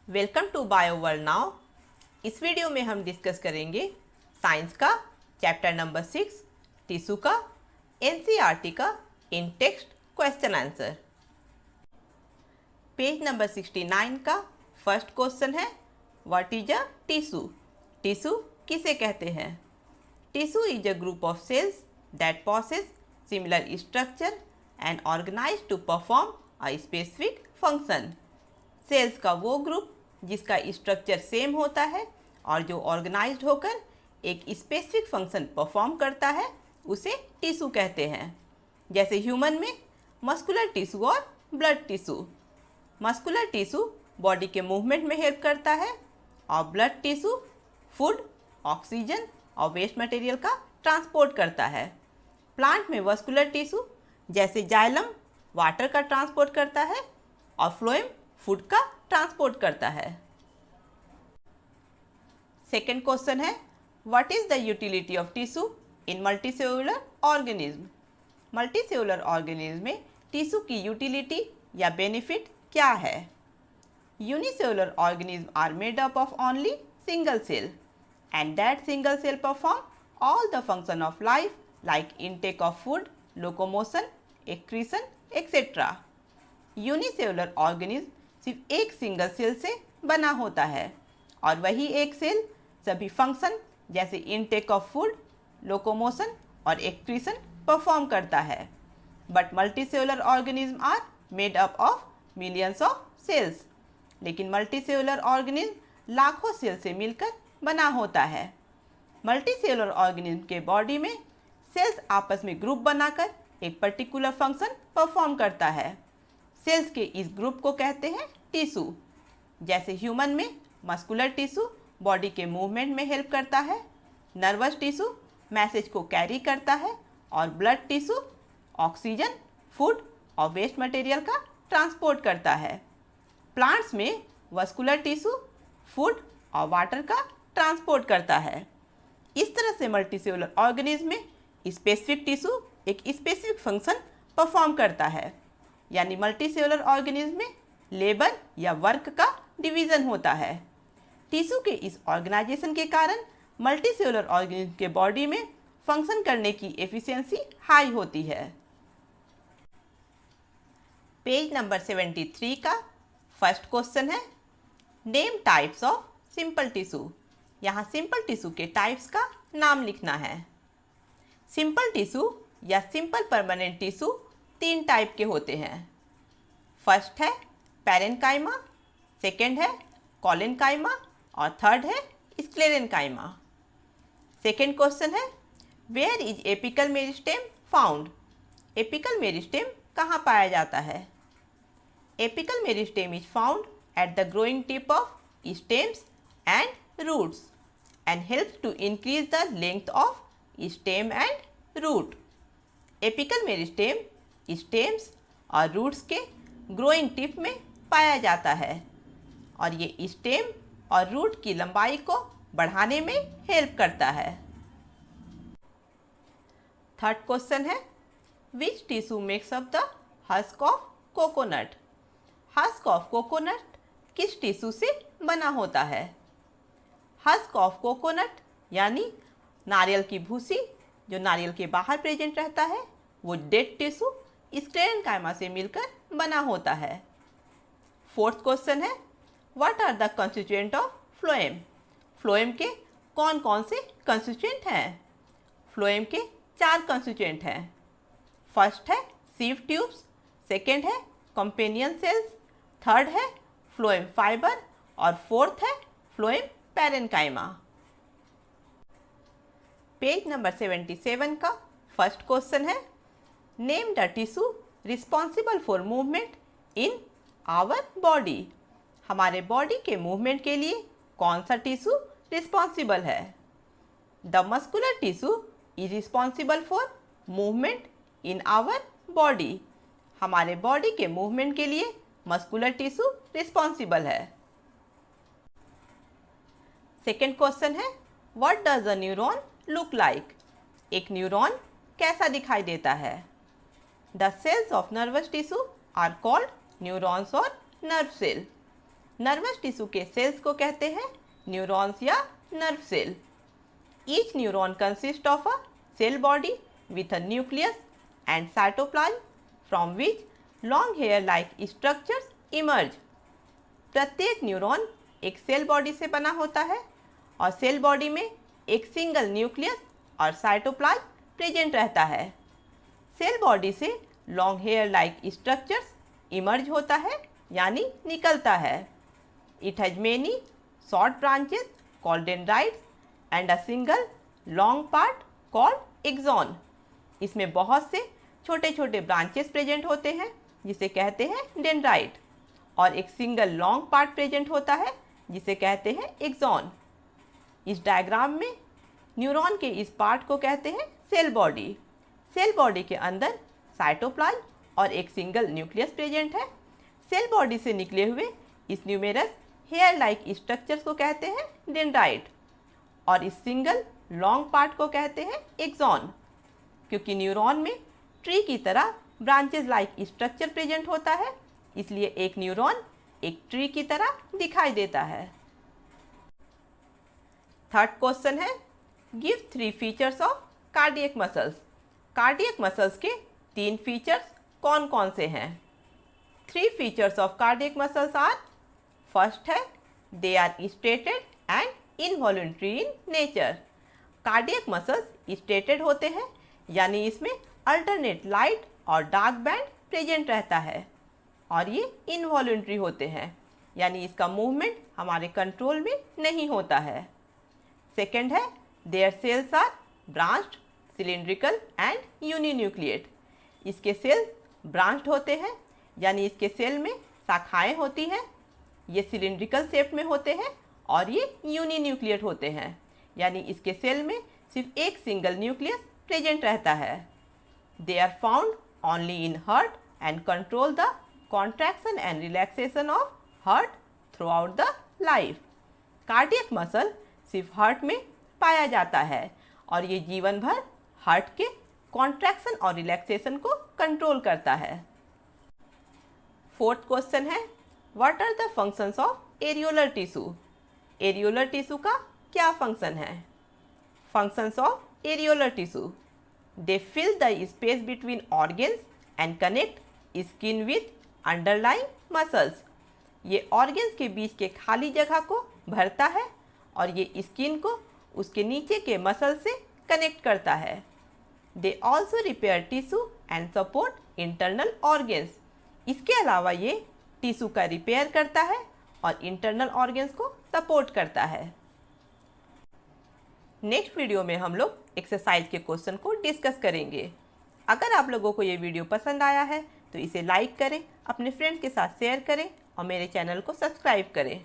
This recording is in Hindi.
Welcome to bio world now. इस वीडियो में हम डिस्कस करेंगे साइंस का चैप्टर नंबर 6 टिश्यू का एनसीईआरटी का in text question answer. Page number 69 का फर्स्ट क्वेश्चन है, what is a tissue? Tissue किसे कहते हैं? Tissue is a group of cells that possess similar structure and organise to perform a specific function. Cells का वो ग्रुप जिसका स्ट्रक्चर सेम होता है और जो ऑर्गेनाइज्ड होकर एक स्पेसिफिक फंक्शन परफॉर्म करता है उसे टिश्यू कहते हैं। जैसे ह्यूमन में मस्कुलर टिश्यू और blood tissue. Muscular tissue body के मूवमेंट में हेल्प करता है और ब्लड टिश्यू फूड, ऑक्सीजन और वेस्ट मटेरियल का ट्रांसपोर्ट करता है। प्लांट में वस्कुलर टिश्यू जैसे जाइलम वाटर का ट्रांसपोर्ट करता है और फ्लोएम फूड का ट्रांसपोर्ट करता है। सेकेंड क्वेश्चन है, what is the utility of tissue in multicellular organism? Multicellular organism में टिश्यू की यूटिलिटी या बेनिफिट क्या है? Unicellular organism are made up of only single cell and that single cell perform all the function of life like intake of food, locomotion, excretion etcetera. Unicellular organism सिर्फ एक सिंगल सेल से बना होता है और वही एक सेल सभी फंक्शन जैसे इनटेक ऑफ फूड, लोकोमोशन और एक्रीशन परफॉर्म करता है। But multicellular organism are made up of millions of cells. लेकिन मल्टीसेलुलर ऑर्गेनिज्म लाखों सेल से मिलकर बना होता है। मल्टीसेलुलर ऑर्गेनिज्म के बॉडी में सेल्स आपस में ग्रुप बनाकर एक पर्टिकुलर फंक्शन परफॉर्म करता है। सेल्स के इस ग्रुप को कहते हैं टिश्यू। जैसे ह्यूमन में मस्कुलर टिश्यू बॉडी के मूवमेंट में हेल्प करता है, नर्वस टिश्यू मैसेज को कैरी करता है और ब्लड टिश्यू ऑक्सीजन, फूड और वेस्ट मटेरियल का ट्रांसपोर्ट करता है। प्लांट्स में वस्कुलर टिश्यू फूड और वाटर का ट्रांसपोर्ट करता है। इस तरह से मल्टीसेलुलर ऑर्गेनिज्म में स्पेसिफिक टिश्यू एक स्पेसिफिक फंक्शन परफॉर्म करता है। यानी मल्टीसेलुलर ऑर्गेनिज्म में लेबर या वर्क का डिवीज़न होता है। टिश्यू के इस ऑर्गेनाइजेशन के कारण मल्टीसेलुलर ऑर्गेनिज्म के बॉडी में फंक्शन करने की एफिशिएंसी हाई होती है। पेज नंबर 73 का फर्स्ट क्वेश्चन है, name types of simple tissue. यहाँ सिंपल टिश्यू के टाइप्स का नाम लिखना है। सिंपल टिश्यू या सिंपल परमानेंट टिश्यू 3 टाइप के होते हैं। फर्स्ट है पैरेन्काइमा, सेकेंड है कॉलेनकाइमा और थर्ड है स्क्लेरेनकाइमा। सेकेंड क्वेश्चन है, where is apical meristem found? Apical meristem कहाँ पाया जाता है? Apical meristem is found at the growing tip of stems and roots and helps to increase the length of stem and root. Apical meristem stems और रूट्स के ग्रोइंग टिप में पाया जाता है और ये स्टेम और रूट की लंबाई को बढ़ाने में हेल्प करता है। थर्ड क्वेश्चन है, which tissue makes up the husk of coconut? Husk of coconut किस टिश्यू से बना होता है? हस्क ऑफ कोकोनट यानी नारियल की भूसी जो नारियल के बाहर प्रेजेंट रहता है वो डेड टिश्यू स्क्लेरेनकाइमा से मिलकर बना होता है। फोर्थ क्वेश्चन है, what are the constituent of phloem? Phloem के कौन कौन से कंस्टिट्यूएंट हैं? फ्लोएम के 4 कंस्टिट्यूएंट हैं। फर्स्ट है सीव ट्यूब्स, सेकेंड है कंपेनियन सेल्स, थर्ड है फ्लोएम फाइबर और फोर्थ है फ्लोएम पैरेन्काइमा। पेज नंबर 77 का फर्स्ट क्वेश्चन है, name the tissue responsible for movement in our body. हमारे बॉडी के मूवमेंट के लिए कौन सा टिश्यू रिस्पॉन्सिबल है? The muscular tissue is responsible for movement in our body. हमारे बॉडी के मूवमेंट के लिए मस्कुलर टिश्यू रिस्पॉन्सिबल है। सेकेंड क्वेश्चन है, what does a neuron look like? एक न्यूरॉन कैसा दिखाई देता है? The cells of nervous tissue are called neurons और नर्व सेल। नर्वस टिश्यू के सेल्स को कहते हैं न्यूरॉन्स या nerve cell. Each neuron consist of a cell body with a nucleus and cytoplasm from which long hair like structures emerge। प्रत्येक न्यूरॉन एक सेल बॉडी से बना होता है और सेल बॉडी में एक सिंगल न्यूक्लियस और साइटोप्लाज्म प्रेजेंट रहता है। सेल बॉडी से long hair like structures emerge होता है यानी निकलता है। It has many short branches called dendrites and a single long part called axon. इसमें बहुत से छोटे छोटे ब्रांचेस प्रेजेंट होते हैं जिसे कहते हैं डेंड्राइट, और एक सिंगल लॉन्ग पार्ट प्रेजेंट होता है जिसे कहते हैं एक्सॉन। इस डायग्राम में न्यूरॉन के इस पार्ट को कहते हैं सेल बॉडी। सेल बॉडी के अंदर साइटोप्लाज्म और एक सिंगल न्यूक्लियस प्रेजेंट है। सेल बॉडी से निकले हुए इस न्यूमेरस हेयर लाइक स्ट्रक्चर्स को कहते हैं डेंड्राइट, और इस सिंगल लॉन्ग पार्ट को कहते हैं एक्सॉन। क्योंकि न्यूरॉन में ट्री की तरह ब्रांचेस लाइक स्ट्रक्चर प्रेजेंट होता है, इसलिए एक न्यूरॉन एक ट्री की तरह दिखाई देता है। थर्ड क्वेश्चन है, give 3 features of cardiac muscles. Cardiac muscles के 3 फीचर्स कौन कौन से हैं? 3 features of cardiac muscles are, first है they are striated and involuntary in nature. Cardiac muscles striated होते हैं यानी इसमें अल्टरनेट लाइट और डार्क बैंड प्रेजेंट रहता है, और ये इनवॉल्यूंटरी होते हैं यानी इसका मूवमेंट हमारे कंट्रोल में नहीं होता है। सेकेंड है their cells are branched, cylindrical and uninucleate. इसके सेल्स ब्रांच्ड होते हैं यानी इसके सेल में शाखाएं होती हैं, ये सिलिंड्रिकल शेप में होते हैं, और ये यूनिन्यूक्लिएट होते हैं यानी इसके सेल में सिर्फ एक सिंगल न्यूक्लियस प्रेजेंट रहता है। They are found only in heart and control the contraction and relaxation of heart throughout the life. Cardiac muscle सिर्फ हार्ट में पाया जाता है और ये जीवन भर हार्ट के कॉन्ट्रैक्शन और रिलैक्सेशन को कंट्रोल करता है। फोर्थ क्वेश्चन है, what are the functions of areolar tissue. Areolar tissue का क्या फंक्शन है? Functions of areolar tissue, they fill the space between organs and connect skin with underlying muscles. ये ऑर्गन्स के बीच के खाली जगह को भरता है और ये स्किन को उसके नीचे के मसल से कनेक्ट करता है। They also repair tissue and support internal organs. इसके अलावा ये टिश्यू का रिपेयर करता है और इंटरनल ऑर्गन्स को सपोर्ट करता है। नेक्स्ट वीडियो में हम लोग एक्सरसाइज के क्वेश्चन को डिस्कस करेंगे। अगर आप लोगों को ये वीडियो पसंद आया है तो इसे लाइक करें, अपने फ्रेंड के साथ शेयर करें और मेरे चैनल को सब्सक्राइब करें।